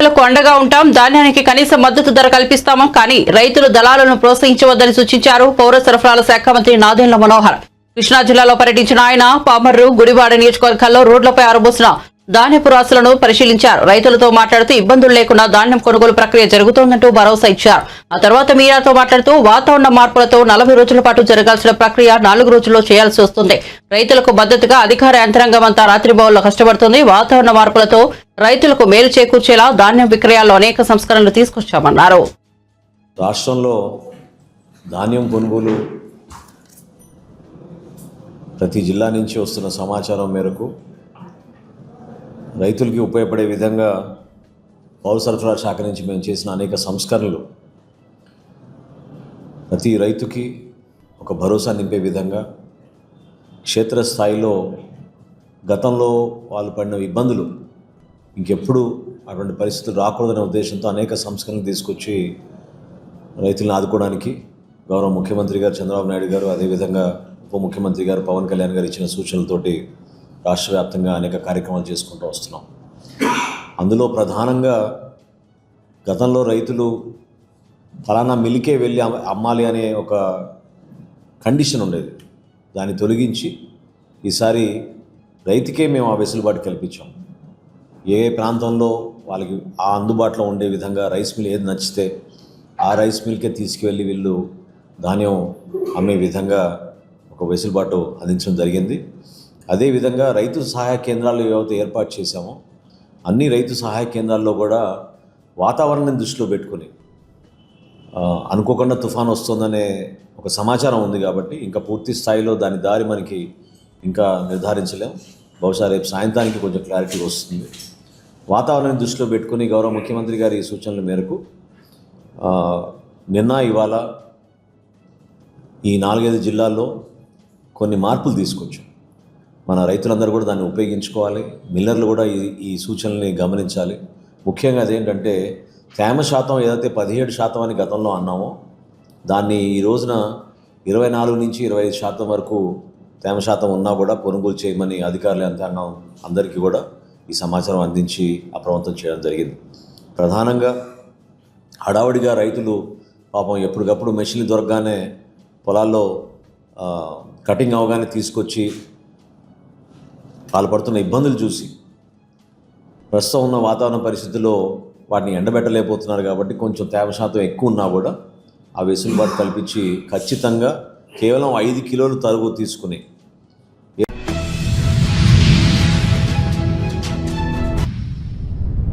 రైతులకు అండగా ఉంటాం, ధాన్యానికి కనీస మద్దతు ధర కల్పిస్తాము, కానీ రైతులు దళాలను ప్రోత్సహించవద్దని సూచించారు పౌర సరఫరాల శాఖ మంత్రి నాదెండ్ల మనోహర్. కృష్ణా జిల్లాలో పర్యటించిన ఆయన పామర్రు, గుడివాడ నియోజకవర్గాల్లో రోడ్లపై ఆరబోసిన ధాన్యపు రాశులను పరిశీలించారు. రైతులతో మాట్లాడుతూ ఇబ్బందులు లేకుండా ధాన్యం కొనుగోలు ప్రక్రియ జరుగుతోందంటూ భరోసా ఇచ్చారు. ఆ తర్వాత మీడియాతో మాట్లాడుతూ వాతావరణ మార్పులతో 40 రోజుల పాటు జరగాల్సిన ప్రక్రియ 4 రోజుల్లో చేయాల్సి వస్తుంది. రైతులకు మద్దతుగా అధికార యంత్రాంగం అంతా రాత్రిబౌల్లో కష్టపడుతుంది. వాతావరణ మార్పులతో రైతులకు మేలు చేకూర్చేలా ధాన్యం విక్రయాల్లో అనేక సంస్కరణలు తీసుకొచ్చామన్నారు. రాష్ట్రంలో ధాన్యం కొనుగోలు ప్రతి జిల్లా నుంచి వస్తున్న సమాచారం మేరకు రైతులకి ఉపయోగపడే విధంగా పౌర సరఫరా శాఖ నుంచి మేము చేసిన అనేక సంస్కరణలు ప్రతి రైతుకి ఒక భరోసా నింపే విధంగా క్షేత్రస్థాయిలో గతంలో వాళ్ళు పడిన ఇబ్బందులు ఇంకెప్పుడు అటువంటి పరిస్థితులు రాకూడదనే ఉద్దేశంతో అనేక సంస్కరణలు తీసుకొచ్చి రైతులను ఆదుకోవడానికి గౌరవ ముఖ్యమంత్రి గారు చంద్రబాబు నాయుడు గారు, అదేవిధంగా ఉప ముఖ్యమంత్రి గారు పవన్ కళ్యాణ్ గారు ఇచ్చిన సూచనలతోటి రాష్ట్ర వ్యాప్తంగా అనేక కార్యక్రమాలు చేసుకుంటూ వస్తున్నాం. అందులో ప్రధానంగా గతంలో రైతులు ఫలానా మిల్కే వెళ్ళి అమ్మాలి అనే ఒక కండిషన్ ఉండేది. దాన్ని తొలగించి ఈసారి రైతుకే మేము ఆ వెసులుబాటు కల్పించాం. ఏ ప్రాంతంలో వాళ్ళకి ఆ అందుబాటులో ఉండే విధంగా రైస్ మిల్ ఏది నచ్చితే ఆ రైస్ మిల్కే తీసుకువెళ్ళి వీళ్ళు ధాన్యం అమ్మే విధంగా ఒక వెసులుబాటు అందించడం జరిగింది. అదేవిధంగా రైతు సహాయ కేంద్రాలు ఏవైతే ఏర్పాటు చేశామో అన్ని రైతు సహాయ కేంద్రాల్లో కూడా వాతావరణాన్ని దృష్టిలో పెట్టుకుని అనుకోకుండా తుఫాను వస్తుందనే ఒక సమాచారం ఉంది కాబట్టి ఇంకా పూర్తి స్థాయిలో దాని దారి మనకి ఇంకా నిర్ధారించలేం. బహుశా రేపు సాయంత్రానికి కొంచెం క్లారిటీ వస్తుంది. వాతావరణాన్ని దృష్టిలో పెట్టుకుని గౌరవ ముఖ్యమంత్రి గారి సూచనల మేరకు నిన్న ఇవాళ ఈ 4-5 జిల్లాల్లో కొన్ని మార్పులు తీసుకొచ్చాం. మన రైతులందరూ కూడా దాన్ని ఉపయోగించుకోవాలి. మిల్లర్లు కూడా ఈ సూచనల్ని గమనించాలి. ముఖ్యంగా అదేంటంటే తేమ శాతం ఏదైతే 17% అని గతంలో అన్నామో దాన్ని ఈ రోజున 24 నుంచి 25% వరకు తేమ శాతం ఉన్నా కూడా కొనుగోలు చేయమని అధికారులు యంత్రాంగం అందరికీ కూడా ఈ సమాచారం అందించి అప్రమత్తం చేయడం జరిగింది. ప్రధానంగా హడావుడిగా రైతులు పాపం ఎప్పటికప్పుడు మెషిన్లు దొరకగానే పొలాల్లో కటింగ్ అవగానే తీసుకొచ్చి వాళ్ళు పడుతున్న ఇబ్బందులు చూసి ప్రస్తుతం ఉన్న వాతావరణ పరిస్థితుల్లో వాటిని ఎండబెట్టలేకపోతున్నారు. కాబట్టి కొంచెం తేమ శాతం ఎక్కువ ఉన్నా కూడా ఆ వెసులుబాటు కల్పించి ఖచ్చితంగా కేవలం 5 కిలోలు తరుగు తీసుకుని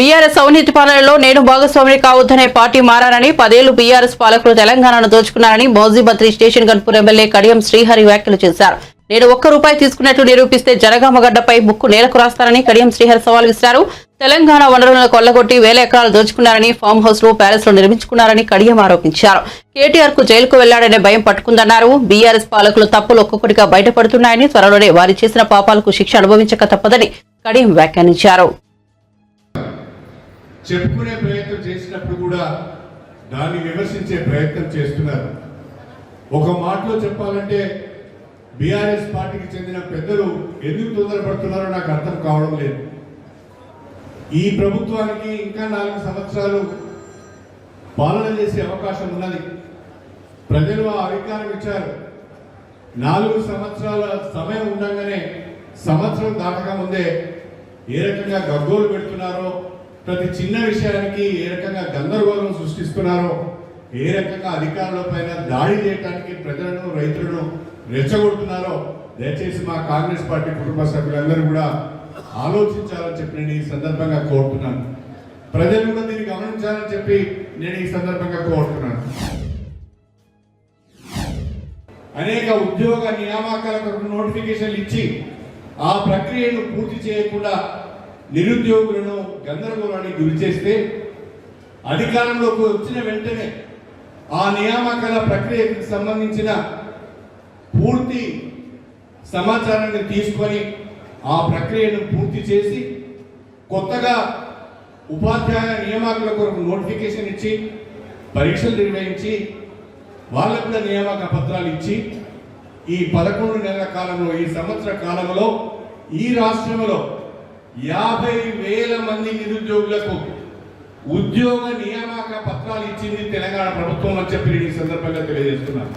బీఆర్ఎస్ అవినీతి పాలనలో నేను భాగస్వామిని కావద్దనే పార్టీ మారారని 10 ఏళ్లు బీఆర్ఎస్ పాలకులు తెలంగాణను దోచుకున్నారని మాజీ మంత్రి స్టేషన్ గన్పూర్ ఎమ్మెల్యే కడియం శ్రీహరి వ్యాఖ్యలు చేశారు. నేను ₹1 తీసుకున్నట్లు నిరూపిస్తే జనగామగడ్డపై ముక్కు నేలకు రాస్తారని కడియం శ్రీహరి సవాల్ విసిరారు. తెలంగాణ వనరులను కొల్లగొట్టి 1000 ఎకరాలు దోచుకున్నారని, ఫామ్ హౌస్ లో ప్యాలెస్ లో నిర్మించుకున్నారని కడియం ఆరోపించారు. కేటీఆర్ కు జైలుకు వెళ్లాడనే భయం పట్టుకుందన్నారు. బీఆర్ఎస్ పాలకులు తప్పులు ఒక్కొక్కటిగా బయటపడుతున్నాయని, త్వరలోనే వారి చేసిన పాపాలకు శిక్ష అనుభవించక తప్పదని కడియం వ్యాఖ్యానించారు. చెప్పుకునే ప్రయత్నం చేసినప్పుడు కూడా దాన్ని విమర్శించే ప్రయత్నం చేస్తున్నారు. ఒక మాటలో చెప్పాలంటే బీఆర్ఎస్ పార్టీకి చెందిన పెద్దలు ఎందుకు తొందరపడుతున్నారో నాకు అర్థం కావడం లేదు. ఈ ప్రభుత్వానికి ఇంకా 4 సంవత్సరాలు పాలన చేసే అవకాశం ఉన్నది. ప్రజలు ఆ అధికారం ఇచ్చారు. 4 సంవత్సరాల సమయం ఉండగానే సంవత్సరం దాటక ముందే ఏ రకంగా గగ్గోలు పెడుతున్నారో, ప్రతి చిన్న విషయానికి ఏ రకంగా గందరగోళం సృష్టిస్తున్నారో, ఏ రకంగా అధికారుల పైన దాడి చేయడానికి ప్రజలను రైతులను రెచ్చగొడుతున్నారో దయచేసి మా కాంగ్రెస్ పార్టీ కుటుంబ సభ్యులందరూ కూడా ఆలోచించాలని చెప్పి నేను ఈ సందర్భంగా కోరుతున్నాను. ప్రజలు కూడా దీన్ని గమనించాలని చెప్పి నేను ఈ సందర్భంగా కోరుతున్నాను. అనేక ఉద్యోగ నియామకాలకు నోటిఫికేషన్లు ఇచ్చి ఆ ప్రక్రియను పూర్తి చేయకుండా నిరుద్యోగులను గందరగోళానికి గురి చేస్తే అధికారంలోకి వచ్చిన వెంటనే ఆ నియామకాల ప్రక్రియకు సంబంధించిన పూర్తి సమాచారాన్ని తీసుకొని ఆ ప్రక్రియను పూర్తి చేసి కొత్తగా ఉపాధ్యాయ నియామకాల కొరకు నోటిఫికేషన్ ఇచ్చి పరీక్షలు నిర్వహించి వాళ్ళకు కూడా నియామక పత్రాలు ఇచ్చి ఈ 11 నెలల కాలంలో, ఈ సంవత్సర కాలంలో ఈ రాష్ట్రంలో 50,000 మంది నిరుద్యోగులకు ఉద్యోగ నియామక పత్రాలు ఇచ్చింది తెలంగాణ ప్రభుత్వం అని చెప్పి నేను ఈ సందర్భంగా తెలియజేస్తున్నాను.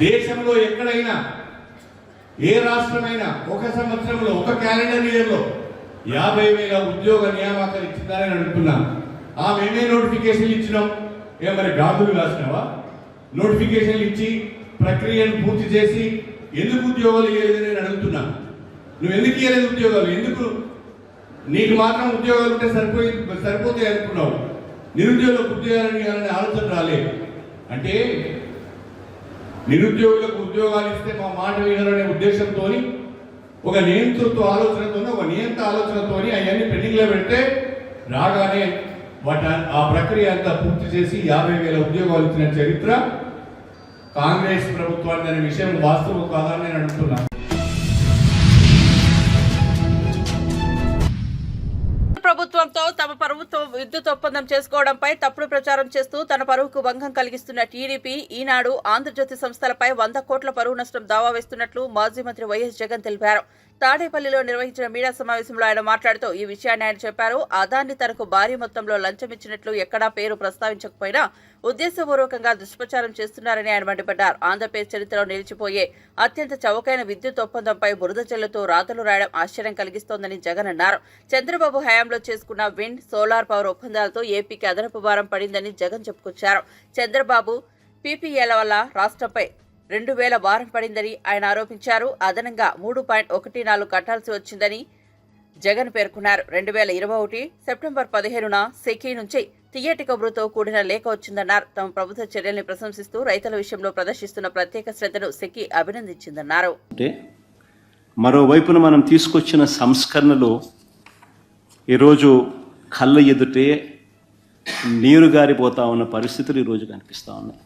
దేశంలో ఎక్కడైనా ఏ రాష్ట్రమైనా ఒక సంవత్సరంలో ఒక క్యాలెండర్ ఇయర్లో 50,000 ఉద్యోగ నియామకాలు ఇచ్చిందని అడుగుతున్నాను. మేమే నోటిఫికేషన్లు ఇచ్చినాం, మరి గాజులు కాసినావా? నోటిఫికేషన్లు ఇచ్చి ప్రక్రియను పూర్తి చేసి ఎందుకు ఉద్యోగాలు ఇవ్వలేదని నేను అడుగుతున్నా. నువ్వు ఎందుకు ఇవ్వలేదు ఉద్యోగాలు? ఎందుకు నీకు మాత్రం ఉద్యోగాలు ఉంటే సరిపోతాయి అనుకున్నావు, నిరుద్యోగులకు ఉద్యోగాలు ఇవ్వాలనే ఆలోచన రాలే. అంటే నిరుద్యోగులకు ఉద్యోగాలు ఇస్తే మా మాట వినాలనే ఉద్దేశంతో, ఒక నియంతృత్వ ఆలోచనతో, ఒక నియంత ఆలోచనతో అవన్నీ పెండింగ్లో పెడితే రాగానే ఆ ప్రక్రియ అంతా పూర్తి చేసి 50,000 ఉద్యోగాలు ఇచ్చిన చరిత్ర కాంగ్రెస్ ప్రభుత్వాన్ని అనే విషయం వాస్తవం కాదని నేను అడుగుతున్నాను. ప్రభుత్వంతో తమ పరువుతో విద్యుత్ ఒప్పందం చేసుకోవడంపై తప్పుడు ప్రచారం చేస్తూ తన పరువుకు భంగం కలిగిస్తున్న టీడీపీ, ఈనాడు, ఆంధ్రజ్యోతి సంస్థలపై 100 కోట్ల పరువు నష్టం దావా వేస్తున్నట్లు మాజీ మంత్రి వైఎస్ జగన్ తెలిపారు. తాడేపల్లిలో నిర్వహించిన మీడియా సమావేశంలో ఆయన మాట్లాడుతూ ఈ విషయాన్ని ఆయన చెప్పారు. అదాన్ని తనకు భారీ మొత్తంలో లంచం ఇచ్చినట్లు ఎక్కడా పేరు ప్రస్తావించకపోయినా ఉద్దేశపూర్వకంగా దుష్ప్రచారం చేస్తున్నారని ఆయన మండిపడ్డారు. ఆంధ్రప్రదేశ్ చరిత్రలో నిలిచిపోయే అత్యంత చౌకైన విద్యుత్ ఒప్పందంపై బురద జల్లుతో రాతలు రాయడం ఆశ్చర్యం కలిగిస్తోందని జగన్ అన్నారు. చంద్రబాబు హయాంలో చేసుకున్న విండ్, సోలార్ పవర్ ఒప్పందాలతో ఏపీకి అదనపు భారం పడిందని జగన్ చెప్పుకొచ్చారు. చంద్రబాబు పీపీఏల వల్ల రాష్ట్రంపై 2,000 భారం పడిందని ఆయన ఆరోపించారు. అదనంగా 3.14 కట్టాల్సి వచ్చిందని జగన్ పేర్కొన్నారు. 2021 సెప్టెంబర్ 15న సెకీ నుంచి తియ్యటి కబురుతో కూడిన లేఖ వచ్చిందన్నారు. తమ ప్రభుత్వ చర్యల్ని ప్రశంసిస్తూ రైతుల విషయంలో ప్రదర్శిస్తున్న ప్రత్యేక శ్రద్ధను సెకీ అభినందించిందన్నారు. మరోవైపున మనం తీసుకొచ్చిన సంస్కరణలు ఈరోజు కళ్ళ ఎదుటే నీరు గారిపోతా ఉన్న పరిస్థితులు ఈరోజు కనిపిస్తూ ఉన్నాయి.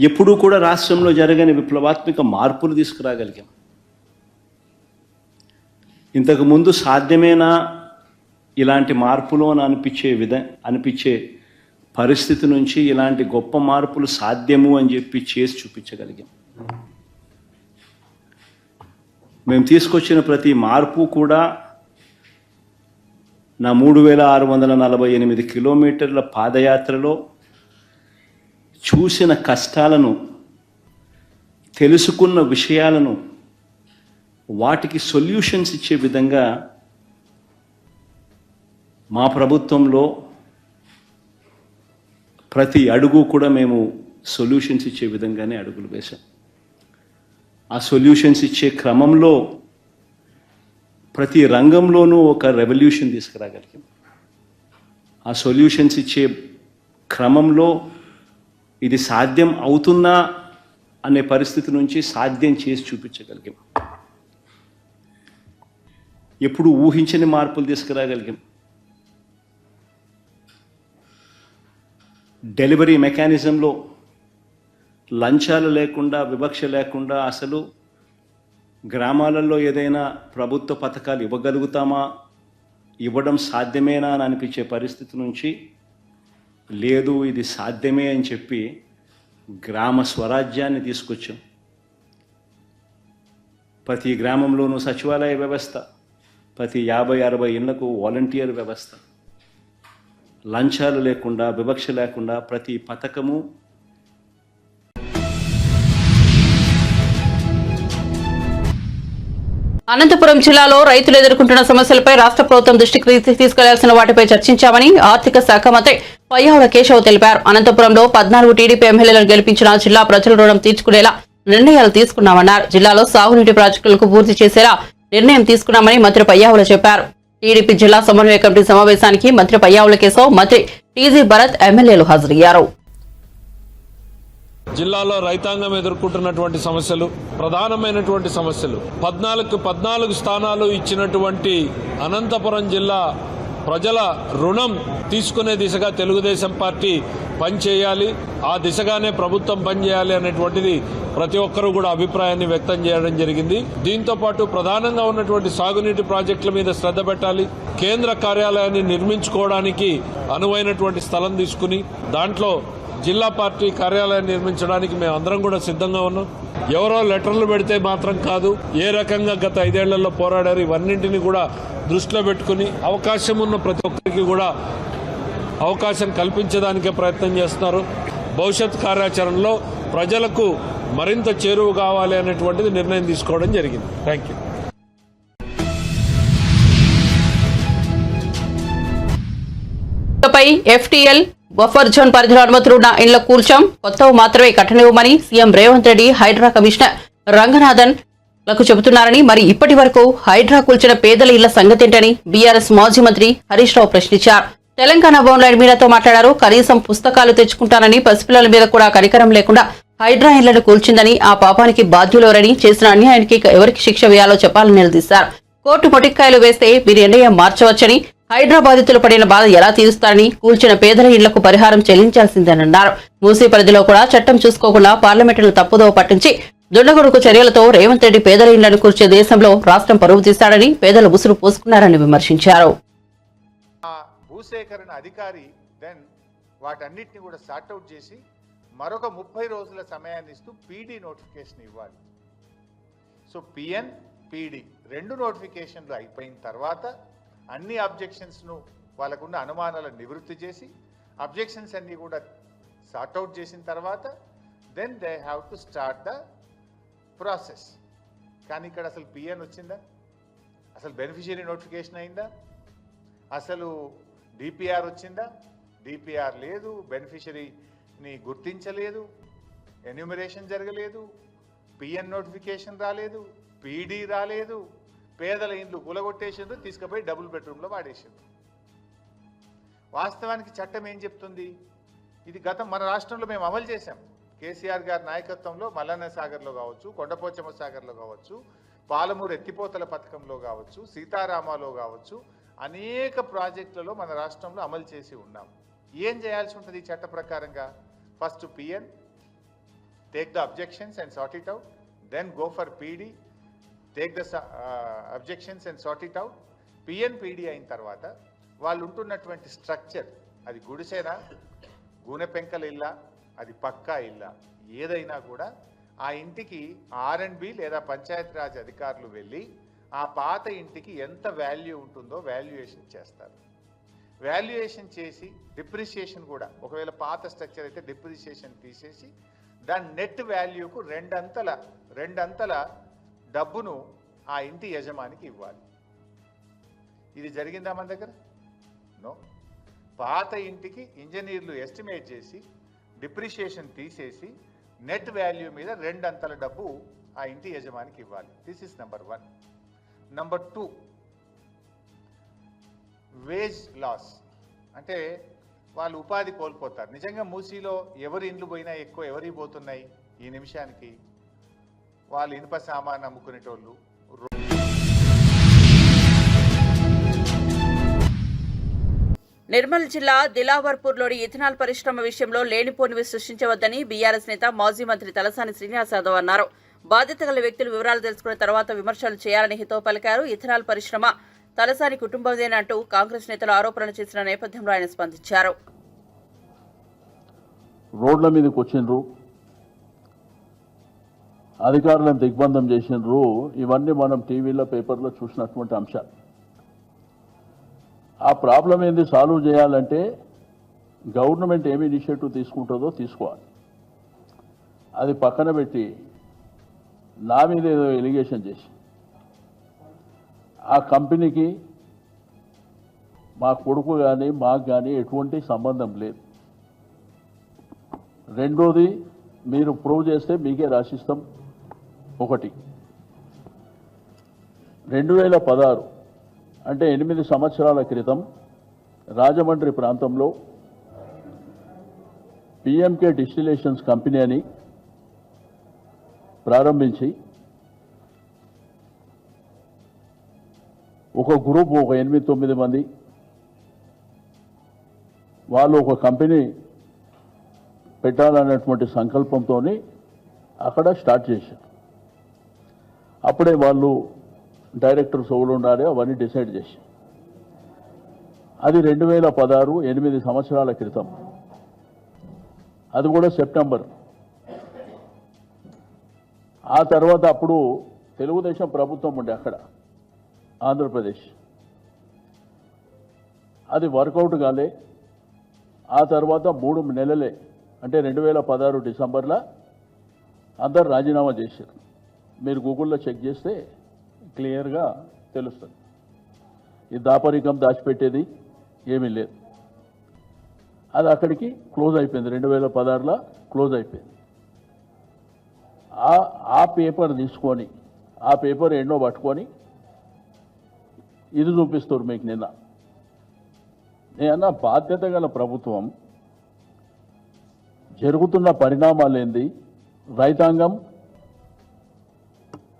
ఎప్పుడూ కూడా రాష్ట్రంలో జరగని విప్లవాత్మక మార్పులు తీసుకురాగలిగాం. ఇంతకుముందు సాధ్యమేనా ఇలాంటి మార్పులు అని అనిపించే పరిస్థితి నుంచి ఇలాంటి గొప్ప మార్పులు సాధ్యము అని చెప్పి చేసి చూపించగలిగాం. మేము తీసుకొచ్చిన ప్రతి మార్పు కూడా నా 3,648 కిలోమీటర్ల పాదయాత్రలో చూసిన కష్టాలను, తెలుసుకున్న విషయాలను, వాటికి సొల్యూషన్స్ ఇచ్చే విధంగా మా ప్రభుత్వంలో ప్రతి అడుగు కూడా మేము సొల్యూషన్స్ ఇచ్చే విధంగానే అడుగులు వేశాం. ఆ సొల్యూషన్స్ ఇచ్చే క్రమంలో ప్రతి రంగంలోనూ ఒక రెవల్యూషన్ తీసుకురాగలిగాం. ఆ సొల్యూషన్స్ ఇచ్చే క్రమంలో ఇది సాధ్యం అవుతుందా అనే పరిస్థితి నుంచి సాధ్యం చేసి చూపించగలిగాం. ఎప్పుడు ఊహించని మార్పులు తీసుకురాగలిగాం. డెలివరీ మెకానిజంలో లంచాలు లేకుండా, వివక్ష లేకుండా అసలు గ్రామాలలో ఏదైనా ప్రభుత్వ పథకాలు ఇవ్వగలుగుతామా, ఇవ్వడం సాధ్యమేనా అని అనిపించే పరిస్థితి నుంచి లేదు ఇది సాధ్యమే అని చెప్పి గ్రామ స్వరాజ్యాన్ని తీసుకొచ్చాం. ప్రతి గ్రామంలోనూ సచివాలయ వ్యవస్థ, ప్రతి 50-60 ఇళ్లకు వాలంటీర్ వ్యవస్థ, లంచాలు లేకుండా, వివక్ష లేకుండా ప్రతి పథకము. అనంతపురం జిల్లాలో రైతులు ఎదుర్కొంటున్న సమస్యలపై రాష్ట్ర ప్రభుత్వం దృష్టికి తీసుకెళ్లాల్సిన వాటిపై చర్చించామని ఆర్థిక శాఖ మంత్రి పయ్యావుల కేశవ్ తెలిపారు. అనంతపురంలో 14 టీడీపీ ఎమ్మెల్యేలను గెలిపించిన జిల్లా ప్రజల రుణం తీర్చుకునేలా నిర్ణయాలు తీసుకున్నామన్నారు. జిల్లాలో సాగునీటి ప్రాజెక్టులకు పూర్తి చేసేలా నిర్ణయం తీసుకున్నామని మంత్రి పయ్యావుల చెప్పారు. టీడీపీ జిల్లా సమన్వయ కమిటీ సమావేశానికి మంత్రి పయ్యావుల కేశవ్, మంత్రి టీజీ భరత్ ఎమ్మెల్యేలు హాజరయ్యారు. జిల్లాలో రైతాంగం ఎదుర్కొంటున్నటువంటి సమస్యలు, ప్రధానమైనటువంటి సమస్యలు, 14 స్థానాలు ఇచ్చినటువంటి అనంతపురం జిల్లా ప్రజల రుణం తీసుకునే దిశగా తెలుగుదేశం పార్టీ పనిచేయాలి, ఆ దిశగానే ప్రభుత్వం పనిచేయాలి అనేటువంటిది ప్రతి ఒక్కరూ కూడా అభిప్రాయాన్ని వ్యక్తం చేయడం జరిగింది. దీంతో పాటు ప్రధానంగా ఉన్నటువంటి సాగునీటి ప్రాజెక్టుల మీద శ్రద్ధ పెట్టాలి, కేంద్ర కార్యాలయాన్ని నిర్మించుకోవడానికి అనువైనటువంటి స్థలం తీసుకుని దాంట్లో జిల్లా పార్టీ కార్యాలయాన్ని నిర్మించడానికి మేము అందరం కూడా సిద్ధంగా ఉన్నాం. ఎవరో లెటర్లు పెడితే మాత్రం కాదు, ఏ రకంగా గత 5 ఏళ్లలో పోరాడారు, ఇవన్నింటినీ కూడా దృష్టిలో పెట్టుకుని అవకాశం ఉన్న ప్రతి ఒక్కరికి కూడా అవకాశం కల్పించడానికే ప్రయత్నం చేస్తున్నారు. భవిష్యత్ కార్యాచరణలో ప్రజలకు మరింత చేరువ కావాలి అనేటువంటిది నిర్ణయం తీసుకోవడం జరిగింది. Thank you. పై FTL బఫర్ జోన్ పరిధిలో అనుమతులు ఉన్న ఇండ్ల కూల్చాం, కొత్తవి మాత్రమే కట్టనివ్వమని సీఎం రేవంత్ రెడ్డి హైడ్రా కమిషనర్ రంగనాథన్ లకు చెబుతున్నారని, మరి ఇప్పటి వరకు హైడ్రా కూల్చిన పేదల ఇళ్ల సంగతేంటని బీఆర్ఎస్ మాజీ మంత్రి హరీష్ రావు ప్రశ్నించారు. తెలంగాణ భవన్లో మీడియాతో మాట్లాడారు. కనీసం పుస్తకాలు తెచ్చుకుంటానని పసిపిల్లల మీద కూడా కనికరం లేకుండా హైడ్రా ఇళ్లను కూల్చిందని, ఆ పాపానికి బాధ్యులెవరని, చేసిన అన్యాయానికి ఎవరికి శిక్ష వేయాలో చెప్పాలని నిలదీశారు. కోర్టు మొటిక్కాయలు వేస్తే మీరు నిర్ణయం మార్చవచ్చని, హైడ్రా బాధితులు పడిన బాధ ఎలా తీరుస్తారని, కూల్చిన పేదల ఇళ్లకు పరిహారం చెల్లించాల్సిందేనన్నారు. మూసీ పరిధిలో కూడా చట్టం చూసుకోకుండా పార్లమెంటును తప్పుదోవ పట్టించి దుండగుడుకు చర్యలతో రేవంత్ రెడ్డి పేదల ఇళ్లను కూర్చే దేశంలో రాష్ట్రం పరువు తీస్తాడని, పేదల ఉసురు పోసుకున్నారని విమర్శించారు. భూసేకరణ అధికారి దెన్ వాటన్నిటిని కూడా సార్ట్అవుట్ చేసి మరొక 30 రోజుల సమయాన్ని ఇస్తూ పీడీ నోటిఫికేషన్ ఇవ్వాలి. సో పిఎన్ పీడీ 2 నోటిఫికేషన్లు అయిపోయిన తర్వాత అన్ని అబ్జెక్షన్స్ను వాళ్ళకున్న అనుమానాలను నివృత్తి చేసి అబ్జెక్షన్స్ అన్నీ కూడా సార్ట్అవుట్ చేసిన తర్వాత then they have to start the process. కానీ ఇక్కడ అసలు పిఎన్ వచ్చిందా, అసలు బెనిఫిషియరీ నోటిఫికేషన్ అయిందా, అసలు డిపిఆర్ వచ్చిందా? డిపిఆర్ లేదు, బెనిఫిషరీని గుర్తించలేదు, ఎన్యూమరేషన్ జరగలేదు, పిఎన్ నోటిఫికేషన్ రాలేదు, పీడీ రాలేదు, పేదల ఇండ్లు కూలగొట్టేసిండ్రు, తీసుకుపోయి డబుల్ బెడ్రూమ్లో వాడేసిండ్రు. వాస్తవానికి చట్టం ఏం చెప్తుంది? ఇది గతం మన రాష్ట్రంలో మేము అమలు చేశాం. కేసీఆర్ గారి నాయకత్వంలో మల్లన్న సాగర్లో కావచ్చు, కొండపోచమ్మ సాగర్లో కావచ్చు, పాలమూరు ఎత్తిపోతల పథకంలో కావచ్చు, సీతారామాలో కావచ్చు, అనేక ప్రాజెక్టులలో మన రాష్ట్రంలో అమలు చేసి ఉన్నాం. ఏం చేయాల్సి ఉంటుంది ఈ చట్ట ప్రకారంగా? First PN, take the objections and sort it out, then go for PD, take the objections and sort it out. PN PD అయిన తర్వాత వాళ్ళు ఉంటున్నటువంటి స్ట్రక్చర్, అది గుడిసెనా, గూనె పెంకల ఇల్లా, అది పక్కా ఇల్లా, ఏదైనా కూడా ఆ ఇంటికి R&B లేదా పంచాయతీరాజ్ అధికారులు వెళ్ళి ఆ పాత ఇంటికి ఎంత వాల్యూ ఉంటుందో వాల్యుయేషన్ చేస్తారు. వాల్యుయేషన్ చేసి డిప్రిసియేషన్ కూడా, ఒకవేళ పాత స్ట్రక్చర్ అయితే డిప్రిసియేషన్ తీసేసి దాని నెట్ వాల్యూకు రెండంతల డబ్బును ఆ ఇంటి యజమానికి ఇవ్వాలి. ఇది జరిగిందా మన దగ్గర? నో. పాత ఇంటికి ఇంజనీర్లు ఎస్టిమేట్ చేసి డిప్రిసియేషన్ తీసేసి నెట్ వాల్యూ మీద 2 అంతల డబ్బు ఆ ఇంటి యజమానికి ఇవ్వాలి. This is number 1. Number 2, wage loss, అంటే వాళ్ళు ఉపాధి కోల్పోతారు. నిజంగా మూసీలో ఎవరి ఇండ్లు పోయినా ఎక్కువ ఎవరి పోతున్నాయి ఈ నిమిషానికి? వాళ్ళు ఇనుప సామాన్ అమ్ముకునేటోళ్ళు. నిర్మల్ జిల్లా దిలావర్పూర్లోని ఇథనాల్ పరిశ్రమ విషయంలో లేనిపోనివి సృష్టించవద్దని బీఆర్ఎస్ నేత మాజీ మంత్రి తలసాని శ్రీనివాస్ యాదవ్ అన్నారు. బాధ్యత గల వ్యక్తులు వివరాలు తెలుసుకున్న తర్వాత విమర్శలు చేయాలని హితవు పలికారు. ఇథనాల్ పరిశ్రమ తలసాని కుటుంబదేనంటూ కాంగ్రెస్ నేతలు ఆరోపణలు చేసిన నేపథ్యంలో ఆయన స్పందించారు. రోడ్ల మీదకి వచ్చిండ్రు, అధికారులను దిగ్బంధం చేసిండ్రు. ఇవన్నీ మనం టీవీలో పేపర్లో చూసినటువంటి అంశాలు. ఆ ప్రాబ్లం ఏంది సాల్వ్ చేయాలంటే గవర్నమెంట్ ఏమి ఇనిషియేటివ్ తీసుకుంటుందో తీసుకోవాలి. అది పక్కన పెట్టి నా మీద ఏదో ఎలిగేషన్ చేసి ఆ కంపెనీకి మా కొడుకు కానీ మాకు కానీ ఎటువంటి సంబంధం లేదు. రెండోది, మీరు ప్రూవ్ చేస్తే మీకే రాసిస్తాం. 1, 2016 అంటే 8 సంవత్సరాల క్రితం రాజమండ్రి ప్రాంతంలో పిఎంకే డిస్టిలేషన్స్ కంపెనీ అని ప్రారంభించి ఒక గ్రూప్, ఒక 8-9 మంది వాళ్ళు ఒక కంపెనీ పెట్టాలన్నటువంటి సంకల్పంతో అక్కడ స్టార్ట్ చేశారు. అప్పుడే వాళ్ళు డైరెక్టర్స్ ఎవరు ఉండాలి అవన్నీ డిసైడ్ చేసి, అది 2016, 8 సంవత్సరాల క్రితం. అది కూడా సెప్టెంబర్. ఆ తర్వాత అప్పుడు తెలుగుదేశం ప్రభుత్వం ఉండే అక్కడ ఆంధ్రప్రదేశ్, అది వర్కౌట్ కాలే. ఆ తర్వాత 3 నెలలే అంటే 2016 డిసెంబర్లో అందరు రాజీనామా చేశారు. మీరు గూగుల్లో చెక్ చేస్తే క్లియర్గా తెలుస్తుంది. ఈ దాపరికం దాచిపెట్టేది ఏమీ లేదు. అది అక్కడికి క్లోజ్ అయిపోయింది. 2016లో క్లోజ్ అయిపోయింది. ఆ పేపర్ తీసుకొని ఆ పేపర్ ఎన్నో పట్టుకొని ఇది చూపిస్తారు మీకు. నేనన్నా బాధ్యత గల ప్రభుత్వం జరుగుతున్న పరిణామాలు ఏంది, రైతాంగం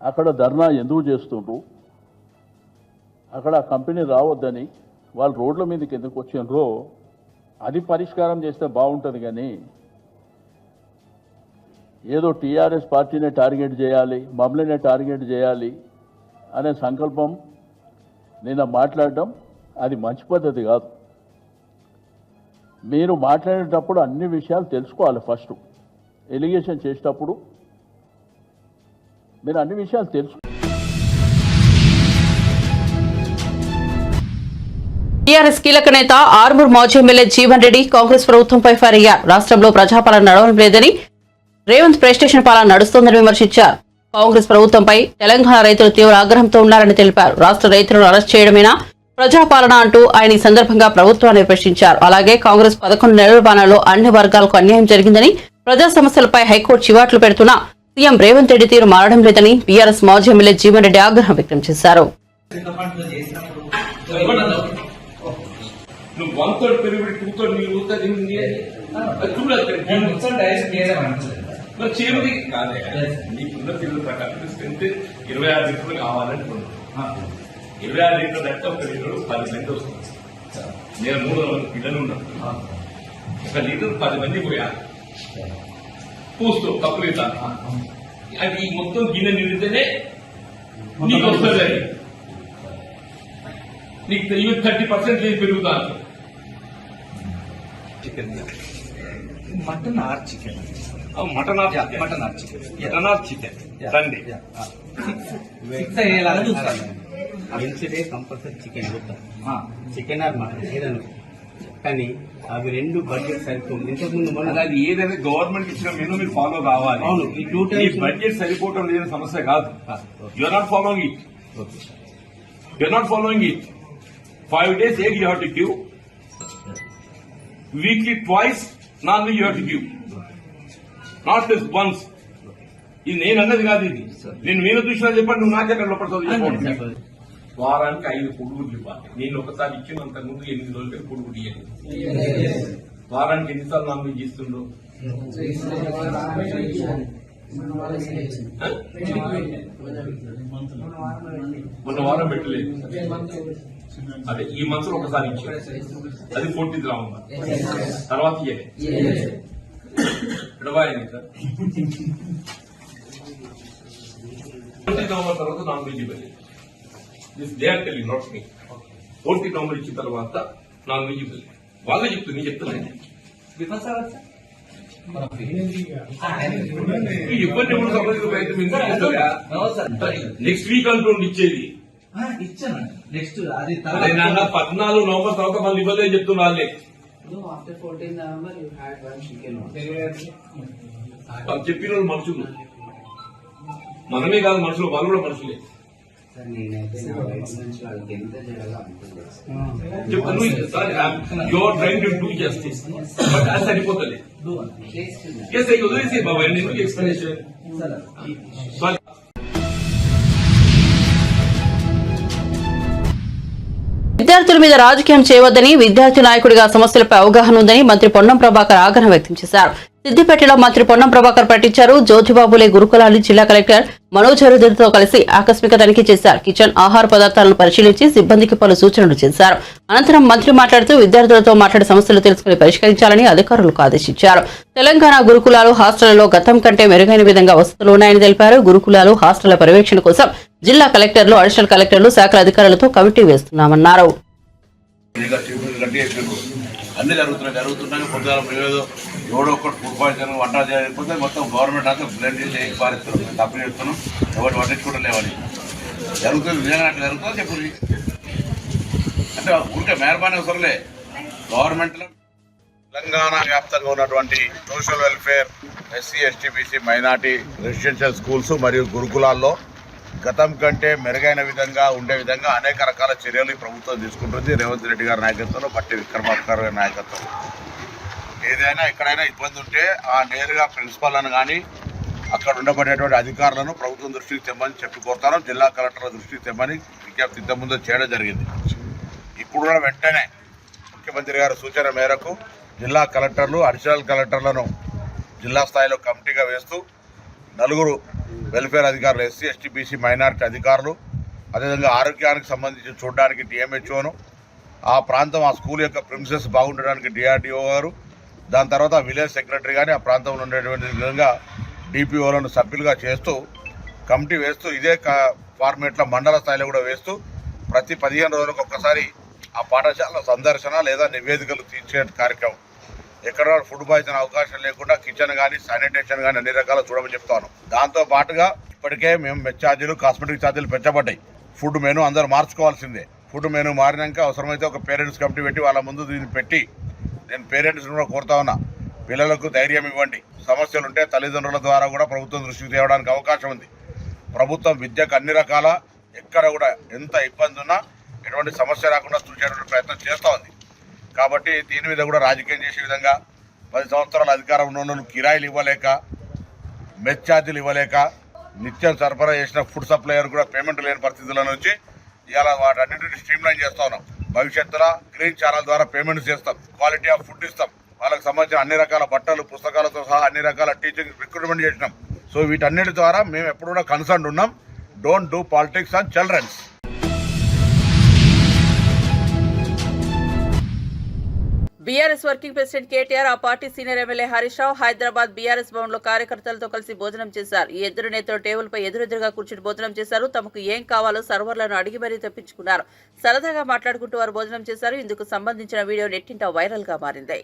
అక్కడ ధర్నా ఎందుకు చేస్తుండ్రు, అక్కడ కంపెనీ రావద్దని వాళ్ళు రోడ్ల మీదకి ఎందుకు వచ్చిండ్రో అది పరిష్కారం చేస్తే బాగుంటుంది. కానీ ఏదో టీఆర్ఎస్ పార్టీనే టార్గెట్ చేయాలి, మమ్మల్నే టార్గెట్ చేయాలి అనే సంకల్పం నిన్న మాట్లాడడం అది మంచి పద్ధతి కాదు. మీరు మాట్లాడేటప్పుడు అన్ని విషయాలు తెలుసుకోవాలి. ఫస్ట్ ఎలిగేషన్ చేసేటప్పుడు మీరు అన్ని విషయాలు తెలుసు. టీఆర్ఎస్ కీలక నేత ఆర్మూర్ మాజీ ఎమ్మెల్యే జీవన్ రెడ్డి కాంగ్రెస్ ప్రభుత్వంపై ఫైర్ అయ్యారు. రాష్ట్రంలో ప్రజాపాలన నడవడం లేదని, రేవంత్ ప్రెస్టేషన్ పాలన నడుస్తోందని విమర్శించారు. కాంగ్రెస్ ప్రభుత్వంపై తెలంగాణ రైతులు తీవ్ర ఆగ్రహంతో ఉన్నారని తెలిపారు. రాష్ట్ర రైతులను అరెస్ట్ చేయడమేనా ప్రజాపాలన అంటూ ఆయన ఈ సందర్భంగా ప్రభుత్వాన్ని ప్రశ్నించారు. అలాగే కాంగ్రెస్ 11 నెలల పాలనలో అన్ని వర్గాలకు అన్యాయం జరిగిందని, ప్రజా సమస్యలపై హైకోర్టు చివాట్లు పెడుతున్నా సీఎం రేవంత్ రెడ్డి తీరు మారడం లేదని బీఆర్ఎస్ మాజీ ఎమ్మెల్యే జీవన్ రెడ్డి ఆగ్రహం వ్యక్తం చేశారు. నీకున్న పిల్లల ప్రకారం 26 లీటర్లు కావాలంటున్నాను. 26 లీటర్లు అంటే ఒక లీటర్ 10 మంది వస్తుంది. నేను 300 మంది పిల్లలు ఉన్నాను. 1 లీటర్ 10 మంది పోయాలి. పూస్తూ కప్పులు ఇస్తాను. అది ఈ మొత్తం గిన్నె నిండితేనే నీకు వస్తుంది. నీకు 30% పెరుగుతాను. Chicken mutton or chicken, mutton or chicken, mutton or chicken Sunday 6 Wednesday compulsory chicken chicken or mutton ఏదైనా. కానీ అవి 2 బడ్జెట్ సరిపోతుంది. ఇంతకుముందు మనం అది ఏదైనా గవర్నమెంట్ ఇచ్చిన మెనూ మీరు ఫాలో కావాలి. అవును, ఈ 2 టైమ్స్ బడ్జెట్ సరిపోవటం లేని సమస్య కాదు. You are not following it. You are not following it. 5 days egg you have to give. Weekly twice non-veg you have to give. Not just once. ఇది నేను అన్నది కాదు. ఇది నేను మీరు చూసినా చెప్పండి. నువ్వు నాకెక్కడ లోపడుతుంది. వారానికి 5 పొడుగులు ఇవ్వాలి. నేను ఒకసారి ఇచ్చినంత ముందు 8 రోజులకి పొడుగులు ఇవ్వాలి. వారానికి ఎన్నిసార్లు నాన్ వెజ్ ఇస్తుండ్రు? మొన్న వారం పెట్టలేదు. అదే ఈ మంత్లో ఒకసారి ఇచ్చారు. అది 40th రావు. తర్వాత ఎడబాయింది సార్. 40th నవంబర్ తర్వాత నాన్ వెజ్ ఇవ్వలేదు. They are telling, not me. 40th November ఇచ్చిన తర్వాత నాన్ వెజ్ ఇవ్వలేదు. వాళ్ళే చెప్తుంది, నేను చెప్తున్నాను. ఇబ్బంది కూడా సంబంధించిన ప్రయత్నం ఎందుకు చేస్తారా? నెక్స్ట్ వీక్ అంటుండి ఇచ్చేది. ఇచ్చాను నెక్స్ట్ అది 14 నవంబర్ తర్వాత మళ్ళీ ఇవ్వలేదు చెప్తున్నా. వాళ్ళే after 14 November you had one chicken. వాళ్ళు చెప్పిన వాళ్ళు మనుషులు, మనమే కాదు మనుషులు, వాళ్ళు కూడా మనుషులే. సార్ నేనైతే నా వైఫ్ నుంచి వాళ్ళకి ఎంత చేయాలో చెప్తాను. You are trying to do justice, but అది సరిపోతుంది. వదిలేసే బాబా, ఎందుకు ఎక్స్ప్లెనేషన్? విద్యార్థుల మీద రాజకీయం చేయవద్దని, విద్యార్థి నాయకుడిగా సమస్యలపై అవగాహన ఉందని మంత్రి పొన్నం ప్రభాకర్ ఆగ్రహం వ్యక్తం చేశారు. సిద్దిపేటలో మంత్రి పొన్నం ప్రభాకర్ పర్యటించారు. జ్యోతిబాబులే గురుకులాన్ని జిల్లా కలెక్టర్ మనోజ్ అరుదతో కలిసి ఆకస్మిక తనిఖీ చేశారు. కిచెన్ ఆహార పదార్థాలను పరిశీలించి సిబ్బందికి పలు సూచనలు చేశారు. అనంతరం మంత్రి మాట్లాడుతూ విద్యార్థులతో మాట్లాడి సమస్యలు తెలుసుకుని పరిష్కరించాలని అధికారులకు ఆదేశించారు. తెలంగాణ గురుకులాలు హాస్టళ్లలో గతం కంటే మెరుగైన విధంగా వసతులు ఉన్నాయని తెలిపారు. గురుకులాలు హాస్టళ్ల పర్యవేక్షణ కోసం జిల్లా కలెక్టర్లు, అడిషనల్ కలెక్టర్లు, శాఖల అధికారులతో కమిటీ వేస్తున్నామన్నారు. అన్నీ జరుగుతున్నాయి. పొద్దున ఏదో ఎవడో ఒకటి ఫుడ్ పాయిజన్ వంట చేయకపోతే మొత్తం గవర్నమెంట్ అంతా బ్లడ్ చేసి ఏం పారిస్తున్నాం, తప్పు చేస్తున్నాం, ఎవరు పట్టించుకోవడం లేవని జరుగుతుంది. నిజంగా అట్లా జరుగుతుందో చెప్పు. అంటే ఊరికే మెహర్బానీ అవసరంలే గవర్నమెంట్లో. తెలంగాణ వ్యాప్తంగా ఉన్నటువంటి social welfare, SC, ST, BC, minority residential schools మరియు గురుకులాల్లో గతం కంటే మెరుగైన విధంగా ఉండే విధంగా అనేక రకాల చర్యలు ఈ ప్రభుత్వం తీసుకుంటుంది. రేవంత్ రెడ్డి గారి నాయకత్వంలో, బట్టి విక్రమార్క గారి నాయకత్వంలో. ఏదైనా ఎక్కడైనా ఇబ్బంది ఉంటే ఆ నేరుగా ప్రిన్సిపాల్లను కానీ అక్కడ ఉండబడేటువంటి అధికారులను ప్రభుత్వం దృష్టికి తెమ్మని చెప్పి కోరుతాను. జిల్లా కలెక్టర్ల దృష్టికి తెమ్మని విజ్ఞప్తి ఇంతకుముందు చేయడం జరిగింది. ఇప్పుడు కూడా వెంటనే ముఖ్యమంత్రి గారి సూచన మేరకు జిల్లా కలెక్టర్లు, అడిషనల్ కలెక్టర్లను జిల్లా స్థాయిలో కమిటీగా వేస్తూ 4 వెల్ఫేర్ అధికారులు, ఎస్సీ, ఎస్టీ, బీసీ, మైనారిటీ అధికారులు, అదేవిధంగా ఆరోగ్యానికి సంబంధించి చూడడానికి డిఎంహెచ్ఓను, ఆ ప్రాంతం ఆ స్కూల్ యొక్క ప్రిమిసెస్ బాగుండడానికి డిఆర్డిఓ గారు, దాని తర్వాత విలేజ్ సెక్రటరీ కానీ ఆ ప్రాంతంలో ఉండేటువంటి విధంగా డిపిఓలను సభ్యులుగా చేస్తూ కమిటీ వేస్తూ ఇదే ఫార్మేట్లో మండల స్థాయిలో కూడా వేస్తూ ప్రతి 15 రోజులకు ఒక్కసారి ఆ పాఠశాల సందర్శన లేదా నివేదికలు తీర్చే కార్యక్రమం. ఎక్కడ ఫుడ్ పాయిజన్ అవకాశం లేకుండా కిచెన్ కానీ శానిటేషన్ కానీ అన్ని రకాలు చూడమని చెప్తాను. దాంతో పాటుగా ఇప్పటికే మేము మెస్ ఛార్జీలు, కాస్మెటిక్ ఛార్జీలు పెంచబడ్డాయి. ఫుడ్ మెనూ అందరూ మార్చుకోవాల్సిందే. ఫుడ్ మెనూ మారినాక అవసరమైతే ఒక పేరెంట్స్ కమిటీ పెట్టి వాళ్ళ ముందు దీన్ని పెట్టి నేను పేరెంట్స్ని కూడా కోరుతా ఉన్నా, పిల్లలకు ధైర్యం ఇవ్వండి. సమస్యలు ఉంటే తల్లిదండ్రుల ద్వారా కూడా ప్రభుత్వం దృష్టికి తేవడానికి అవకాశం ఉంది. ప్రభుత్వం విద్యకు అన్ని రకాల ఎక్కడ కూడా ఎంత ఇబ్బంది ఉన్నా ఎటువంటి సమస్య రాకుండా చూసేటువంటి ప్రయత్నం చేస్తూ ఉంది. కాబట్టి దీని మీద కూడా రాజకీయం చేసే విధంగా 10 సంవత్సరాల అధికారం ఉన్న కిరాయిలు ఇవ్వలేక, మెస్ ఛార్జీలు ఇవ్వలేక, నిత్యం సరఫరా చేసిన ఫుడ్ సప్లయర్ కూడా పేమెంట్ లేని పరిస్థితుల నుంచి ఇవాళ వాటన్నింటినీ స్ట్రీమ్లైన్ చేస్తూ ఉన్నాం. భవిష్యత్తులో గ్రీన్ ఛానల్ ద్వారా పేమెంట్స్ చేస్తాం, క్వాలిటీ ఆఫ్ ఫుడ్ ఇస్తాం, వాళ్ళకి సంబంధించిన అన్ని రకాల బట్టలు, పుస్తకాలతో సహా అన్ని రకాల టీచింగ్ రిక్రూట్మెంట్ చేసినాం. సో వీటన్నిటి ద్వారా మేము ఎప్పుడు కూడా కన్సర్న్ ఉన్నాం. Don't do politics on childrens. BRS working president KTR, ఆ party senior MLA Harish Rao Hyderabad BRS Bhavan లో కార్యకర్తలతో కలిసి భోజనం చేశారు. ఈ ఇద్దరు నేతలు టేబుల్ పై ఎదురెదురుగా కూర్చుని భోజనం చేశారు. తమకు ఏం కావాలో సర్వర్లను అడిగి మరీ తెప్పించుకున్నారు. సరదాగా మాట్లాడుకుంటూ వారు భోజనం చేశారు. ఇందుకు సంబంధించిన వీడియో నెట్టింట వైరల్ గా మారింది.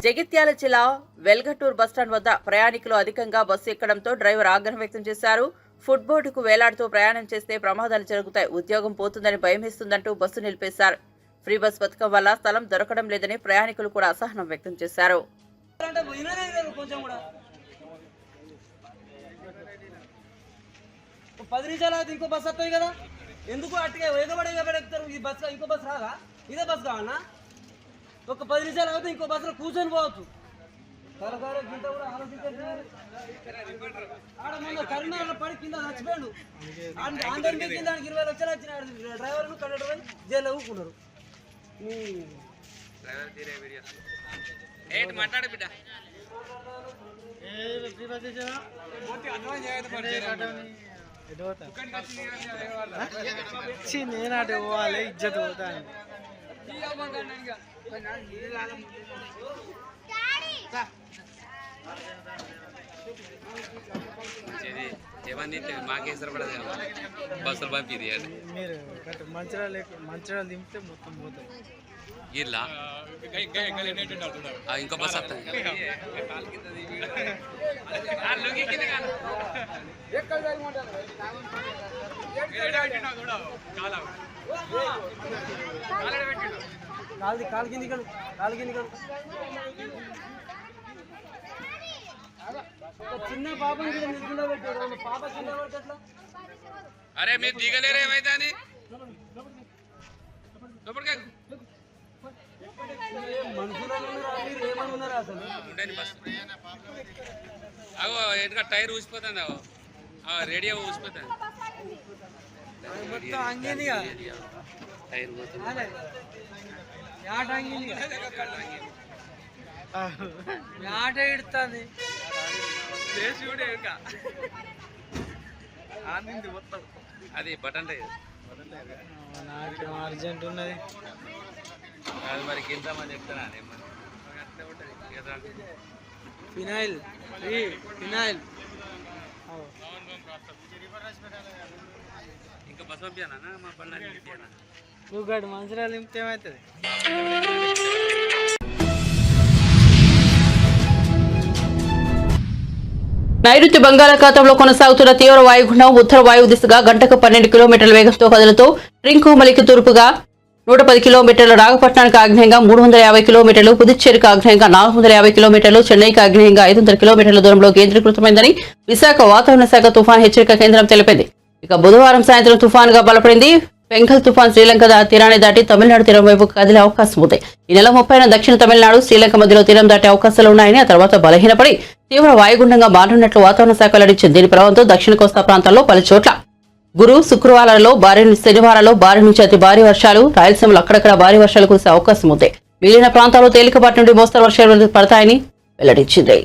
జగిత్యాల జిల్లా వెల్గటూర్ బస్టాండ్ వద్ద ప్రయాణికులు అధికంగా బస్సు ఎక్కడంతో డ్రైవర్ ఆగ్రహం వ్యక్తం చేశారు. ఫుడ్ బోర్డుకు వేలాడుతూ ప్రయాణం చేస్తే ప్రమాదాలు జరుగుతాయి, ఉద్యోగం పోతుందని భయమేస్తుందంటూ బస్సు నిలిపేశారు. ఫ్రీ బస్ పథకం వల్ల స్థలం దొరకడం లేదని ప్రయాణికులు కూడా అసహనం వ్యక్తం చేశారు. 10 నిమిషాలు అయితే ఇంకో బస్సు వస్తాయి కదా, ఎందుకు అట్టుగా ఎగబడి ఎక్కుతారు? ఈ బస్సు ఇంకో బస్సు రాదా? ఇదే బస్సు కావన్నా? ఒక 10 నిమిషాలు అయితే ఇంకో బస్సులో కూర్చొని పోవచ్చు. సరదాగా గీత కూడా ఆలోచించండి. ఆడ మొన్న కరీంనగర్లో పడి కింద చచ్చిపోయాడు. అందరి మీద దానికి 20 లక్షలు వచ్చినాడు. డ్రైవర్ను కండక్టర్ జైల్లో ఊరుకున్నారు. మాట్లాడే బిడ్డ నేనాటే పోవాలి, ఇజ్జత్ పోతాను. ఏమని మాకేసరి పడదు బస్సులు పంపిది మీరు మంచిర్యాల దింపితే మొత్తం పోతాయి. ఇలా ఇంకో బస్ వస్తాయి. కాలు కింది చిన్న పాపని కూడా నిల్చుండ పెట్టారు. పాప కింద పడితే ఎట్లా? అరే మీరు దిగలేరు ఏమైతే అని మనుషులు ఏమని ఉన్నారు అసలు? అగో ఎటుగా టైర్ ఊసిపోతుంది, రేడియో ఊసిపోతుంది, మొత్తం అంగేది టైర్ పోతుంది. ఆట అంగింది, ఆట ఇడుతుంది. అది బటన్ టైర్. నాకు అర్జెంట్ ఉన్నది. అది మరి కిందమని చెప్తానా? ఫినాయిల్ ఇంకా బస్ పంపియానా? మా బండి నువ్వు గడు మంచిర్యాల నింపితే ఏమవుతుంది? నైరుతి బంగాళాఖాతంలో కొనసాగుతున్న తీవ్ర వాయుగుండం ఉత్తర వాయువు దిశగా గంటకు 12 కిలోమీటర్ల వేగంతో కదులుతూ ట్రింకోమలికి తూర్పుగా 110 కిలోమీటర్లు, నాగపట్నానికి ఆగ్నేయంగా 350 కిలోమీటర్లు, పుదుచ్చేరికి ఆగ్నేయంగా 450 కిలోమీటర్లు, చెన్నైకి ఆగ్నేయంగా 500 కిలోమీటర్ల దూరంలో కేంద్రీకృతమైందని విశాఖ వాతావరణ శాఖ తుఫాన్ హెచ్చరిక కేంద్రం తెలిపింది. ఇక బుధవారం సాయంత్రం తుఫాన్గా బలపడింది. బెంగల్ తుఫాన్ శ్రీలంక తీరాన్ని దాటి తమిళనాడు తీరం వైపు కదిలే అవకాశం ఉంది. ఈ నెల 30న దక్షిణ తమిళనాడు, శ్రీలంక మధ్యలో తీరం దాటే అవకాశాలు ఉన్నాయని, ఆ తర్వాత బలహీనపడి తీవ్ర వాయుగుండంగా మారనున్నట్లు వాతావరణ శాఖ వెల్లడించింది. దీని ప్రభావంతో దక్షిణ కోస్తా ప్రాంతాల్లో పలు చోట్ల గురు శుక్రవారాల్లో శనివారాల్లో భారీ నుంచి అతి భారీ వర్షాలు, రాయలసీమలో అక్కడక్కడ భారీ వర్షాలు కురిసే అవకాశం ఉంది. మిగిలిన ప్రాంతాల్లో తేలికపాటి నుండి మోస్తరు వర్షాలు పడతాయని వెల్లడించింది.